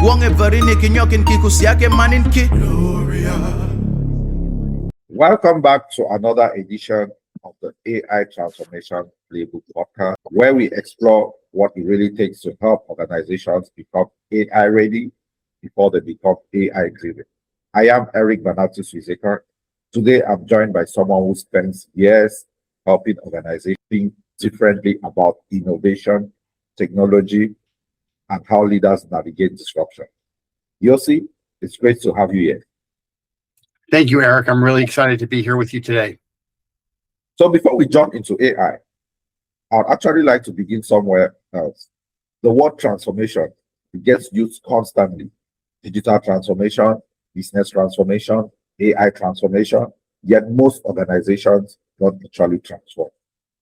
Welcome back to another edition of the AI Transformation Playbook podcast, where we explore what it really takes to help organizations become AI ready before they become AI driven. I am Bannavti Suiseka. Today, I'm joined by someone who spends years helping organizations think differently about innovation, technology, and how leaders navigate disruption. Yosi, it's great to have you here. Thank you, Eric. I'm really excited to be here with you today. So before we jump into AI, I'd actually like to begin somewhere else. The word transformation, it gets used constantly. Digital transformation, business transformation, AI transformation, yet most organizations don't actually transform.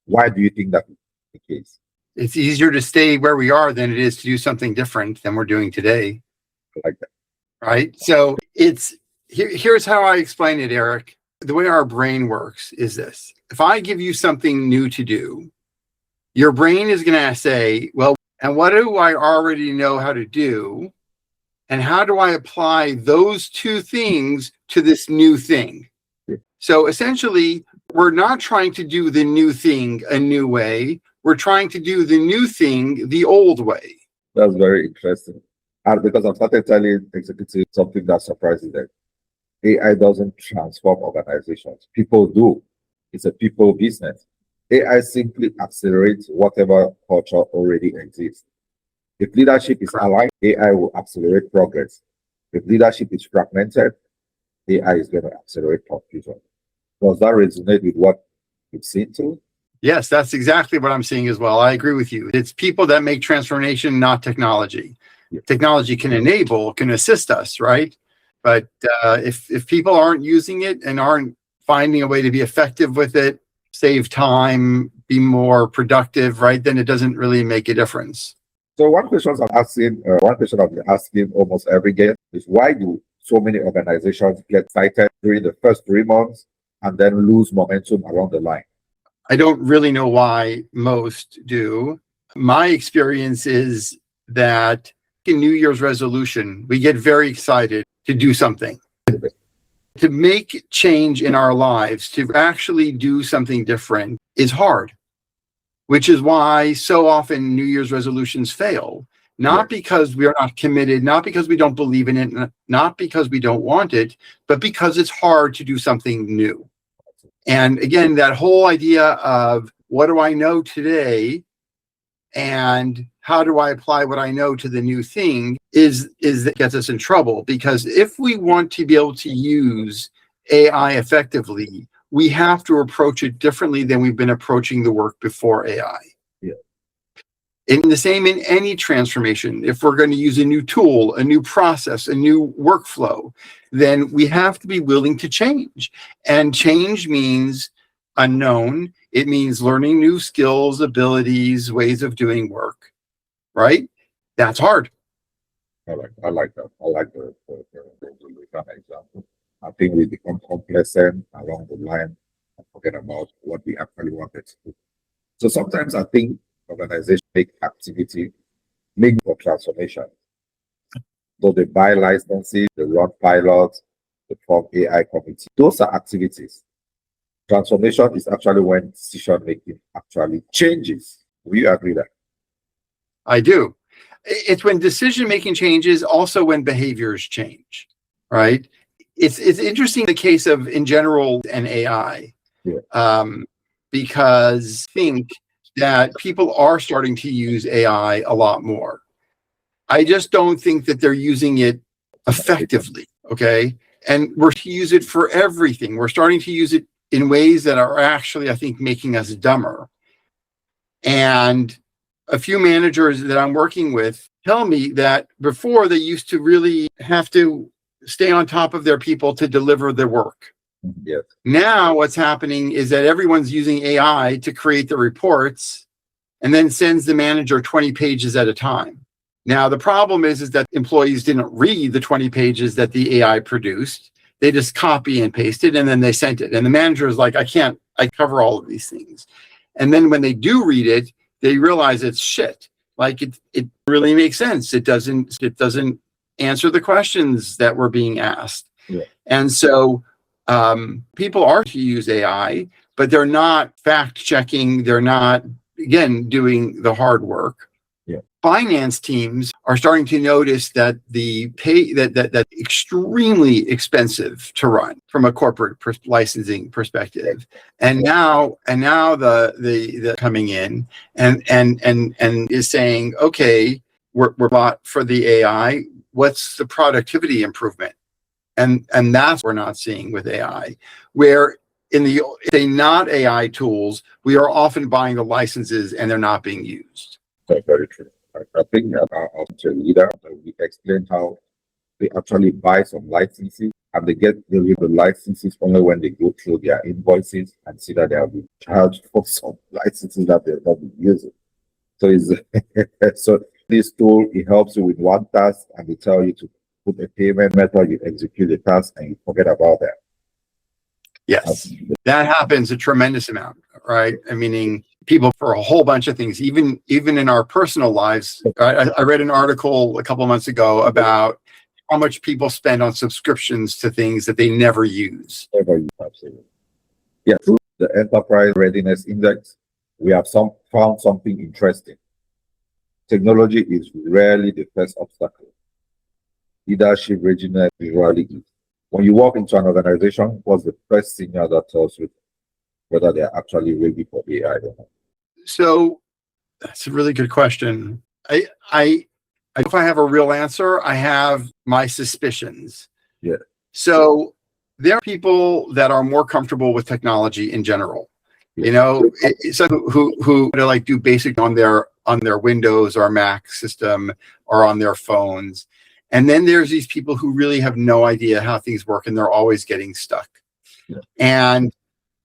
Why do you think that is the case? It's easier to stay where we are than it is to do something different than we're doing today. I like that. Right? So here's how I explain it, Eric. The way our brain works is this. If I give you something new to do, your brain is going to say, well, and what do I already know how to do? And how do I apply those two things to this new thing? So essentially, we're not trying to do the new thing a new way. We're trying to do the new thing the old way. That's very interesting. And because I've started telling executives something that surprises them. AI doesn't transform organizations. People do. It's a people business. AI simply accelerates whatever culture already exists. If leadership is aligned, AI will accelerate progress. If leadership is fragmented, AI is going to accelerate confusion. Does that resonate with what you've seen too? Yes, that's exactly what I'm seeing as well. I agree with you. It's people that make transformation, not technology. Yeah. Technology can enable, can assist us, right? But if people aren't using it and aren't finding a way to be effective with it, save time, be more productive, right, then it doesn't really make a difference. So one question I've been asking almost every guest is, why do so many organizations get excited during the first 3 months and then lose momentum along the line? I don't really know why most do. My experience is that in New Year's resolution, we get very excited to do something, to make change in our lives, to actually do something different is hard, which is why so often New Year's resolutions fail, not because we are not committed, not because we don't believe in it, not because we don't want it, but because it's hard to do something new. And again, that whole idea of what do I know today and how do I apply what I know to the new thing is that gets us in trouble. Because if we want to be able to use AI effectively, we have to approach it differently than we've been approaching the work before AI. Yeah. In the same in any transformation, if we're going to use a new tool, a new process, a new workflow, then we have to be willing to change. And change means unknown. It means learning new skills, abilities, ways of doing work, right? That's hard. I like that. I like the example. I think we become complacent along the line and forget about what we actually wanted to do. So sometimes I think organizations make for transformation. So they buy licenses, they run pilots, they form AI committees. Those are activities. Transformation is actually when decision making actually changes. Will you agree that? I do. It's when decision making changes, also when behaviors change, right? It's interesting the case of in general and AI, because I think that people are starting to use AI a lot more. I just don't think that they're using it effectively, okay? And we're to use it for everything. We're starting to use it in ways that are actually, I think, making us dumber. And a few managers that I'm working with tell me that before they used to really have to stay on top of their people to deliver their work. Yes. Now what's happening is that everyone's using AI to create the reports and then sends the manager 20 pages at a time. Now, the problem is that employees didn't read the 20 pages that the AI produced. They just copy and paste it, and then they sent it. And the manager is like, I cover all of these things. And then when they do read it, they realize it's shit. Like it really makes sense. It doesn't answer the questions that were being asked. Yeah. And so people are to use AI, but they're not fact checking. They're not, again, doing the hard work. Yeah. Finance teams are starting to notice that that extremely expensive to run from a corporate licensing perspective, and now the coming in and is saying, okay, we're bought for the AI. What's the productivity improvement? And that's what we're not seeing with AI, where in the not AI tools, we are often buying the licenses and they're not being used. That's very true. I think our leader, we explained how they actually buy some licenses and they read the licenses only when they go through their invoices and see that they have been charged for some licenses that they've not been using. So so this tool, it helps you with one task and they tell you to put a payment method, you execute the task and you forget about that. Yes, that happens a tremendous amount, right? Meaning people for a whole bunch of things, even in our personal lives. I read an article a couple of months ago about how much people spend on subscriptions to things that they never use. Absolutely. Yeah, through the Enterprise Readiness Index, we have found something interesting. Technology is rarely the first obstacle. Leadership readiness usually is. When you walk into an organization, what's the first signal that tells you whether they're actually ready for AI or not? So that's a really good question. If I have a real answer, I have my suspicions. Yeah. So there are people that are more comfortable with technology in general. Yeah. You know, some who like do basic on their Windows or Mac system or on their phones. And then there's these people who really have no idea how things work and they're always getting stuck. Yeah. And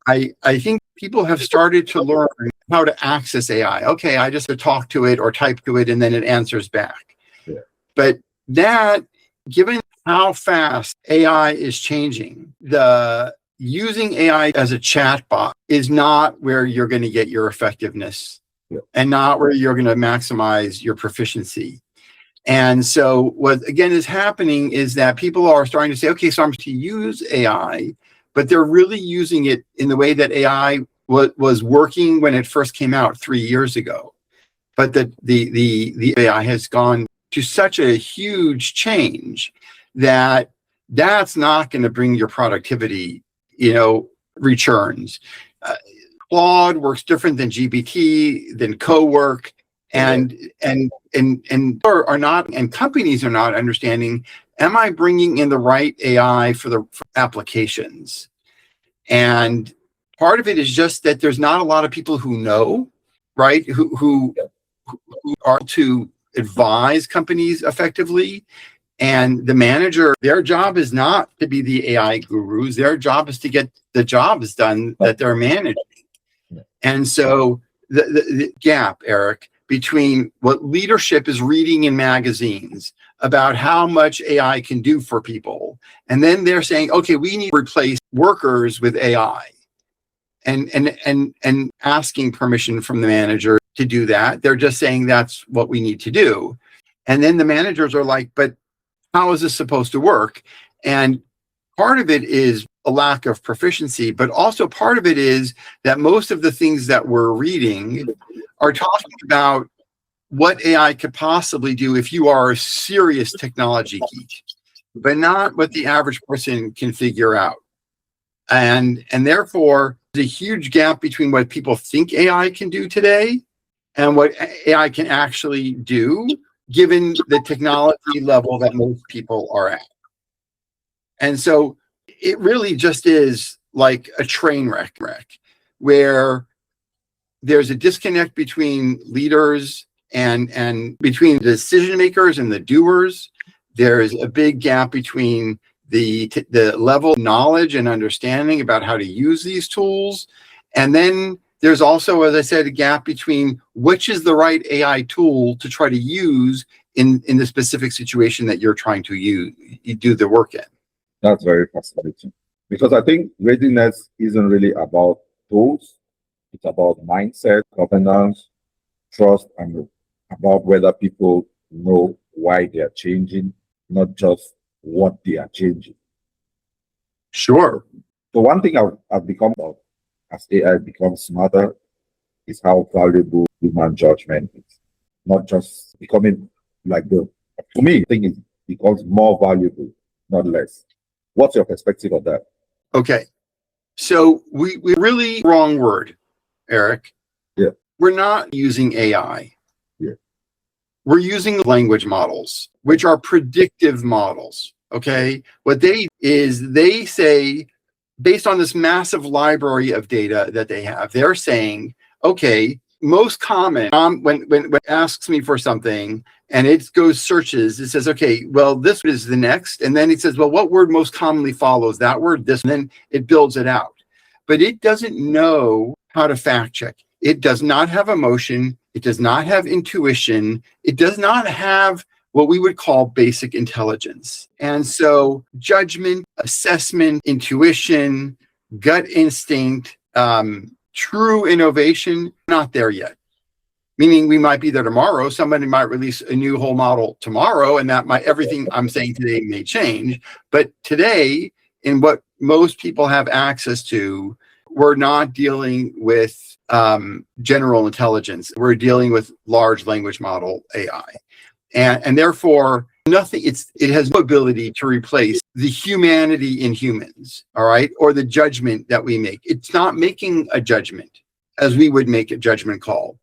I think people have started to learn how to access AI. Okay, I just talk to it or type to it and then it answers back. Yeah. But that, given how fast AI is changing, the using AI as a chatbot is not where you're going to get your effectiveness. Yeah. And not where you're going to maximize your proficiency. And so what again is happening is that people are starting to say, okay, so I'm going to use AI, but they're really using it in the way that AI was working when it first came out 3 years ago. But the AI has gone to such a huge change that that's not going to bring your productivity, returns. Claude works different than GPT, than CoWork. And are not, and companies are not understanding, am I bringing in the right AI for applications? And part of it is just that there's not a lot of people who know, right? Who are to advise companies effectively. And the manager, their job is not to be the AI gurus. Their job is to get the jobs done that they're managing. And so the gap, Eric, between what leadership is reading in magazines about how much AI can do for people, and then they're saying, okay, we need to replace workers with AI, and asking permission from the manager to do that. They're just saying that's what we need to do. And then the managers are like, but how is this supposed to work? And part of it is a lack of proficiency, but also part of it is that most of the things that we're reading are talking about what AI could possibly do if you are a serious technology geek, but not what the average person can figure out. And therefore, there's a huge gap between what people think AI can do today and what AI can actually do, given the technology level that most people are at. And so it really just is like a train wreck where there's a disconnect between leaders and between the decision makers and the doers. There's a big gap between the level of knowledge and understanding about how to use these tools. And then there's also, as I said, a gap between which is the right AI tool to try to use in the specific situation that you're trying to you do the work in. That's very fascinating, because I think readiness isn't really about tools. It's about mindset, governance, trust, and about whether people know why they're changing not just what they are changing. Sure. So one thing I've become about as AI becomes smarter is how valuable human judgment is. Not just becoming like for me, I think it becomes more valuable, not less. What's your perspective on that? Okay. So we really wrong word, Eric. Yeah. We're not using AI. Yeah. We're using language models, which are predictive models. Okay. What they say, based on this massive library of data that they have, they're saying, okay, most common, when it asks me for something and it goes searches, it says, okay, well, this is the next. And then it says, well, what word most commonly follows that word? This, and then it builds it out. But it doesn't know how to fact check. It does not have emotion. It does not have intuition. It does not have what we would call basic intelligence. And so judgment, assessment, intuition, gut instinct, true innovation, not there yet. Meaning we might be there tomorrow. Somebody might release a new whole model tomorrow, and that might, everything I'm saying today may change. But today, in what most people have access to, we're not dealing with general intelligence. We're dealing with large language model AI. And therefore, it has no ability to replace the humanity in humans, all right, or the judgment that we make. It's not making a judgment as we would make a judgment call.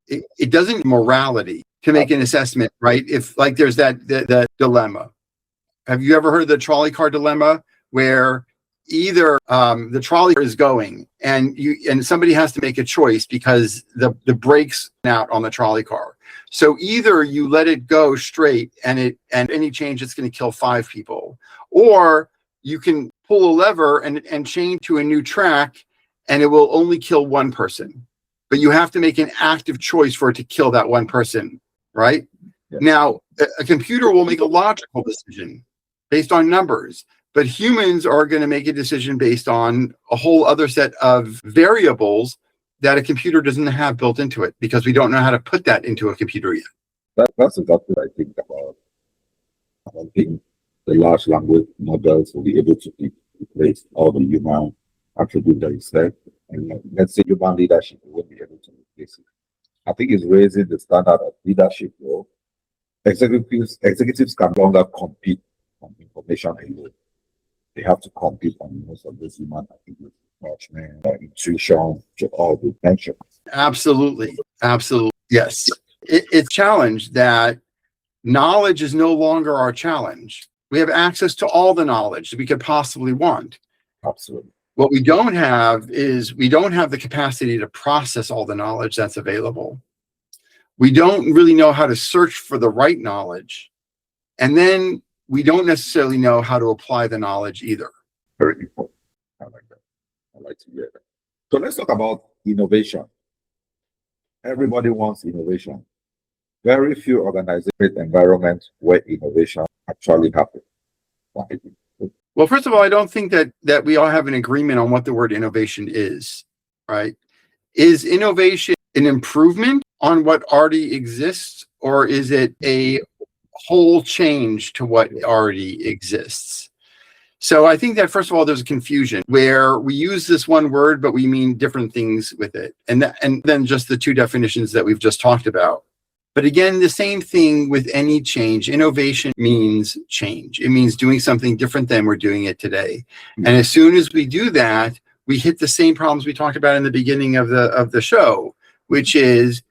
It doesn't morality to make an assessment, right? If like there's that dilemma. Have you ever heard of the trolley car dilemma, where either the trolley is going and somebody has to make a choice because the brakes out on the trolley car. So either you let it go straight and any change it's going to kill 5 people, or you can pull a lever and change to a new track and it will only kill 1 person. But you have to make an active choice for it to kill that 1 person, right? Yeah. Now, a computer will make a logical decision based on numbers, but humans are going to make a decision based on a whole other set of variables that a computer doesn't have built into it, because we don't know how to put that into a computer yet. That's exactly what I think about. I don't think the large language models will be able to replace all the human attributes that you said. And let's say human leadership won't be able to replace it. I think it's raising the standard of leadership, though. Executives can no longer compete on information alone. They have to compete on most of those human attributes, judgment, intuition, to all the mentioned. Absolutely. Yes. It's challenged that knowledge is no longer our challenge. We have access to all the knowledge that we could possibly want. Absolutely. What we don't have is we don't have the capacity to process all the knowledge that's available. We don't really know how to search for the right knowledge. And then we don't necessarily know how to apply the knowledge either. Very important. I like that. I like to hear that. So let's talk about innovation. Everybody wants innovation. Very few organizations create environments where innovation actually happens. Well, first of all, I don't think that we all have an agreement on what the word innovation is, right? Is innovation an improvement on what already exists, or is it a whole change to what already exists? So I think that, first of all, there's a confusion where we use this one word, but we mean different things with it. And then just the 2 definitions that we've just talked about. But again, the same thing with any change. Innovation means change. It means doing something different than we're doing it today. And as soon as we do that, we hit the same problems we talked about in the beginning of the show, which is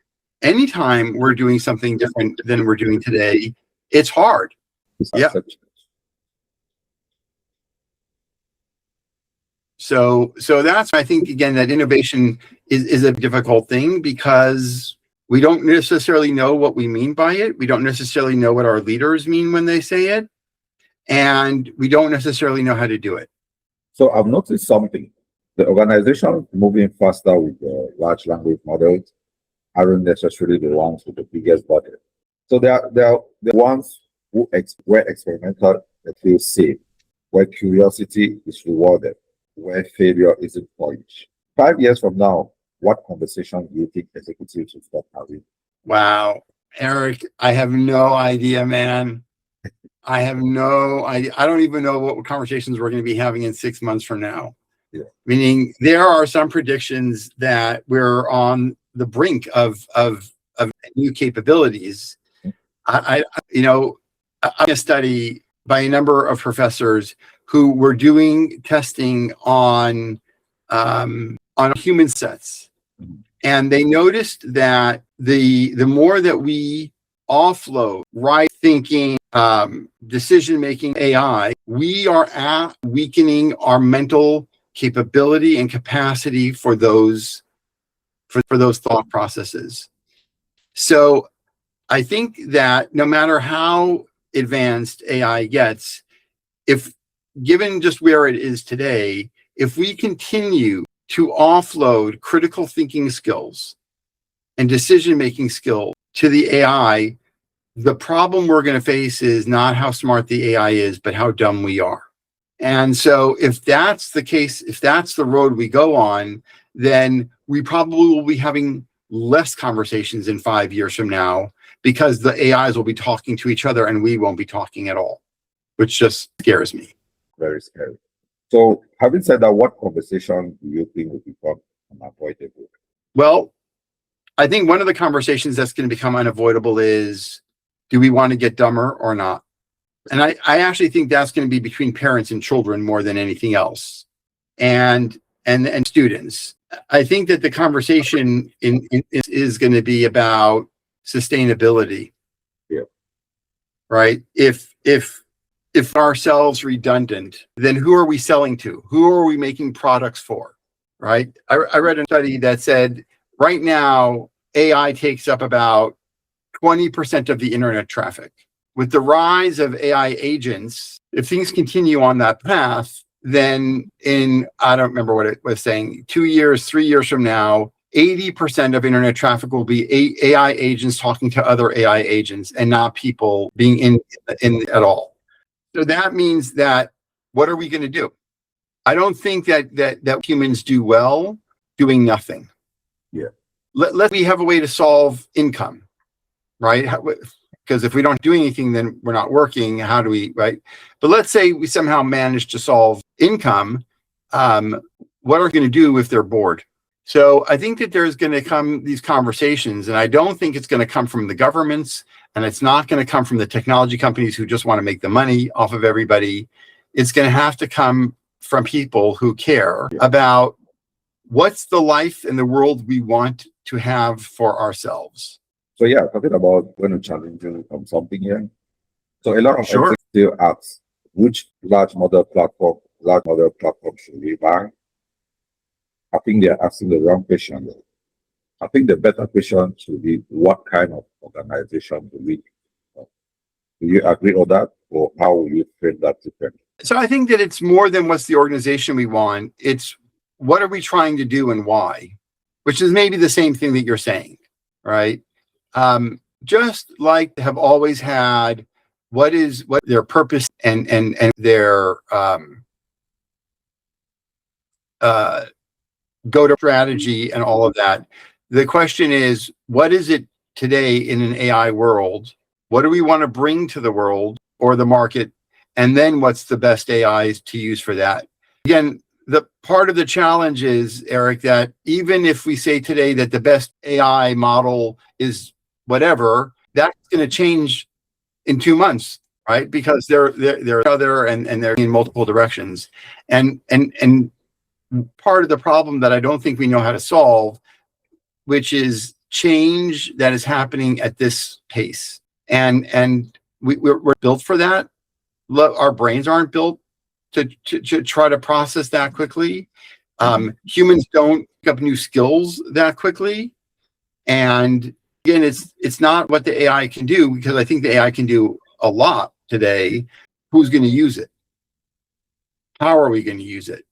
anytime we're doing something different than we're doing today, it's hard. Yeah. So that's, I think, again, that innovation is a difficult thing, because we don't necessarily know what we mean by it. We don't necessarily know what our leaders mean when they say it. And we don't necessarily know how to do it. So I've noticed something. The organizations moving faster with the large language models aren't necessarily the ones with the biggest budget. So they are the ones where experimental that feel safe, where curiosity is rewarded, where failure isn't polished. 5 years from now, what conversation do you think executives will start having? Wow, Eric, I have no idea, man. I have no idea. I don't even know what conversations we're going to be having in 6 months from now. Yeah. Meaning there are some predictions that we're on the brink of new capabilities. I a study by a number of professors who were doing testing on human sets, and they noticed that the more that we offload right thinking, decision making AI, we are at weakening our mental capability and capacity for those thought processes. So I think that no matter how advanced AI gets, if given just where it is today, if we continue to offload critical thinking skills and decision-making skills to the AI, the problem we're going to face is not how smart the AI is, but how dumb we are. And so if that's the case, if that's the road we go on, then we probably will be having less conversations in 5 years from now, because the AIs will be talking to each other and we won't be talking at all, which just scares me. Very scary. So having said that, what conversation do you think will become unavoidable? Well, I think one of the conversations that's going to become unavoidable is, do we want to get dumber or not? And I actually think that's going to be between parents and children more than anything else, and students. I think that the conversation is going to be about sustainability. Yeah. Right. If ourselves redundant, then who are we selling to? Who are we making products for? Right. I read a study that said right now AI takes up about 20% of the internet traffic. With the rise of AI agents, if things continue on that path, then I don't remember what it was saying, 2 years, 3 years from now, 80% of internet traffic will be AI agents talking to other AI agents and not people being in at all. So that means that, what are we going to do? I don't think that humans do well doing nothing. Yeah. Let we have a way to solve income, right? Because if we don't do anything, then we're not working. How do we, right? But let's say we somehow manage to solve income. What are we going to do if they're bored? So I think that there's going to come these conversations, and I don't think it's going to come from the governments, and it's not going to come from the technology companies who just want to make the money off of everybody. It's going to have to come from people who care about what's the life and the world we want to have for ourselves. So yeah, talking about when we challenging something here. So a lot of Sure. still asks, which large model platform should we buy? I think they're asking the wrong question. I think the better question should be, what kind of organization do we need? Do you agree on that, or how will you frame that differently? So I think that it's more than what's the organization we want. It's what are we trying to do and why, which is maybe the same thing that you're saying, right? Just like have always had what their purpose and their go-to strategy and all of that. The question is, what is it today in an AI world? What do we want to bring to the world or the market? And then what's the best AIs to use for that? Again, the part of the challenge is, Eric, that even if we say today that the best AI model is whatever, that's going to change in 2 months, right? Because they're other and they're in multiple directions. And part of the problem that I don't think we know how to solve, which is change that is happening at this pace. And we're built for that. Our brains aren't built to try to process that quickly. Humans don't pick up new skills that quickly. And again, it's not what the AI can do, because I think the AI can do a lot today. Who's going to use it? How are we going to use it?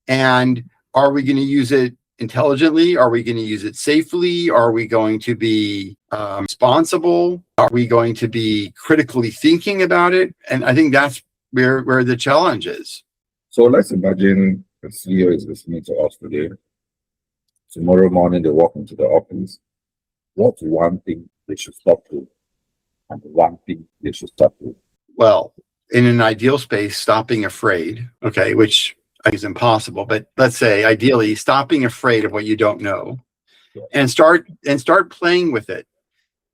And are we going to use it intelligently? Are we going to use it safely? Are we going to be responsible? Are we going to be critically thinking about it? And I think that's where the challenge is. So let's imagine the CEO is listening to us today. Tomorrow morning, they walk into the office. What's one thing they should stop doing? And one thing they should start doing? Well, in an ideal space, stop being afraid, okay, which is impossible, but let's say ideally stop being afraid of what you don't know and start playing with it.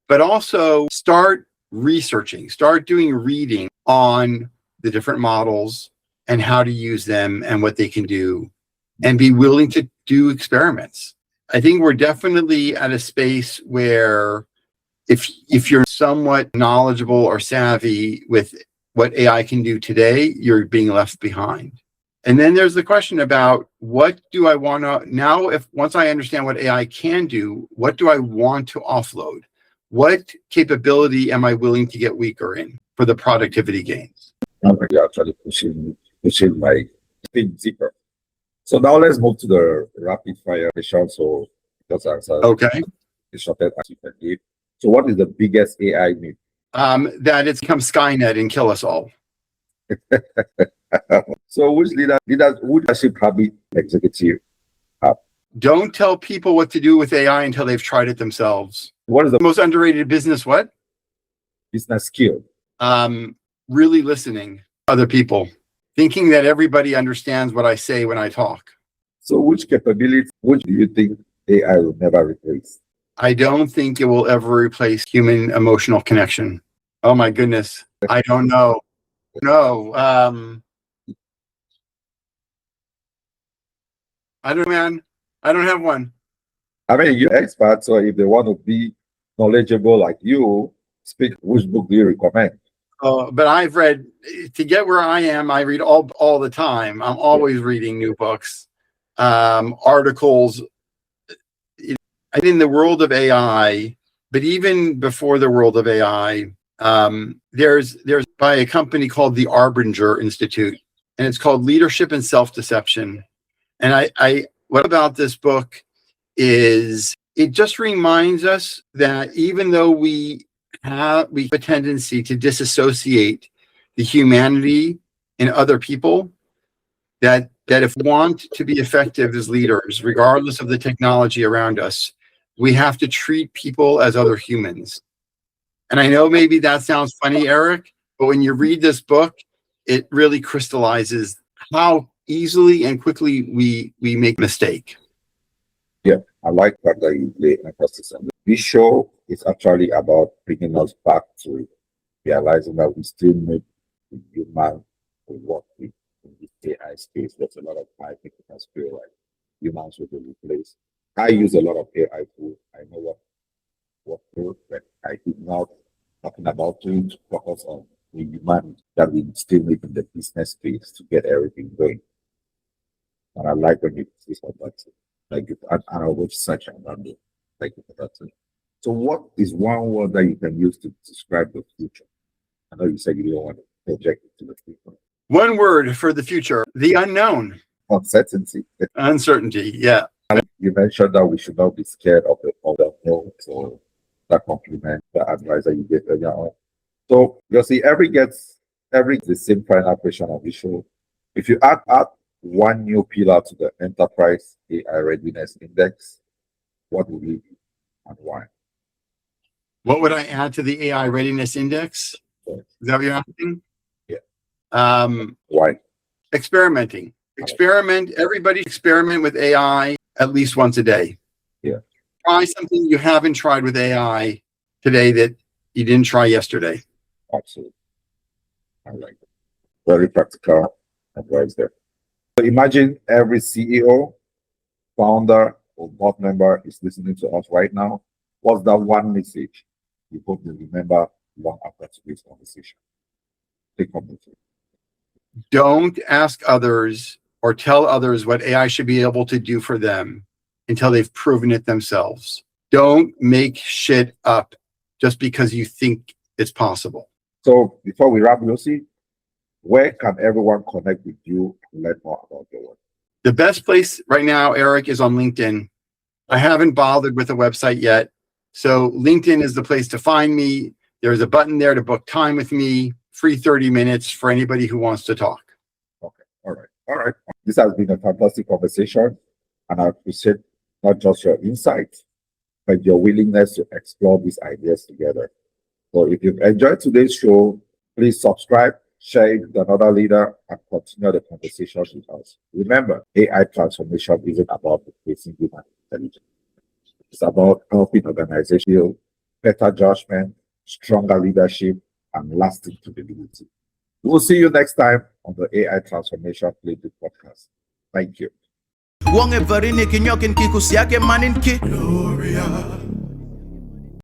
But also start researching, start doing reading on the different models and how to use them and what they can do, and be willing to do experiments. I think we're definitely at a space where if you're somewhat knowledgeable or savvy with what AI can do today, you're being left behind. And then there's the question about what do I want to now, if once I understand what AI can do, what do I want to offload? What capability am I willing to get weaker in for the productivity gains? You're actually pushing my thing deeper. So now let's move to the rapid fire question. So just answer Okay. the shortest answer you can give. So what is the biggest AI myth? That it's become Skynet and kill us all. So which leadership habit executive have? Don't tell people what to do with AI until they've tried it themselves. What is the Most underrated business what? business skill? Really listening to other people, thinking that everybody understands what I say when I talk. So which capability, which do you think AI will never replace? I don't think it will ever replace human emotional connection. Oh my goodness. I don't know. No. I don't know, man. I don't have one. I mean, you're expert, so if they want to be knowledgeable like you, speak. Which book do you recommend? But I've read to get where I am. I read all the time. I'm always reading new books, articles. I think in the world of AI, but even before the world of AI, there's by a company called the Arbinger Institute, and it's called Leadership and Self-Deception. And I what about this book is it just reminds us that even though we have a tendency to disassociate the humanity in other people, that if we want to be effective as leaders, regardless of the technology around us, we have to treat people as other humans. And I know maybe that sounds funny, Eric, but when you read this book, it really crystallizes how easily and quickly we make a mistake. Yeah, I like that you play emphasis on. This show is actually about bringing us back to realizing that we still need the human to work with in the AI space. There's a lot of I think it can feel like humans will be replaced. I use a lot of AI tools. I know what to, but I did not talking about doing to focus on the human that we still need in the business space to get everything going. And I like when you see that. Like and I will search around it. Like that. So what is one word that you can use to describe the future? I know you said you don't want to project it to the future. One word for the future: the unknown. Uncertainty. Uncertainty. Yeah. You mentioned that we should not be scared of the unknown. So that compliment the advice that you gave earlier on. So you see, every the same final question of the show. If you add one new pillar to the enterprise AI readiness index, what would it be and why? What would I add to the AI readiness index? Yes. Is that what you're asking? Yeah. Why? Experimenting. Everybody experiment with AI at least once a day. Yeah. Try something you haven't tried with AI today that you didn't try yesterday. Absolutely. I like it. Very practical advice there. So imagine every CEO, founder, or board member is listening to us right now. What's that one message you hope they remember long after today's conversation? Take home with you. Don't ask others or tell others what AI should be able to do for them until they've proven it themselves. Don't make shit up just because you think it's possible. So before we wrap, Yosi, where can everyone connect with you and learn more about your work? The best place right now, Eric, is on LinkedIn. I haven't bothered with a website yet. So LinkedIn is the place to find me. There's a button there to book time with me, free 30 minutes for anybody who wants to talk. Okay. All right. This has been a fantastic conversation, and I appreciate not just your insights, but your willingness to explore these ideas together. So if you've enjoyed today's show, Please subscribe, share it with another leader, and continue the conversation with us. Remember, AI transformation isn't about replacing human intelligence. It's about helping organizations build better judgment, stronger leadership, and lasting credibility. We'll see you next time on the AI Transformation Playbook podcast. Thank you.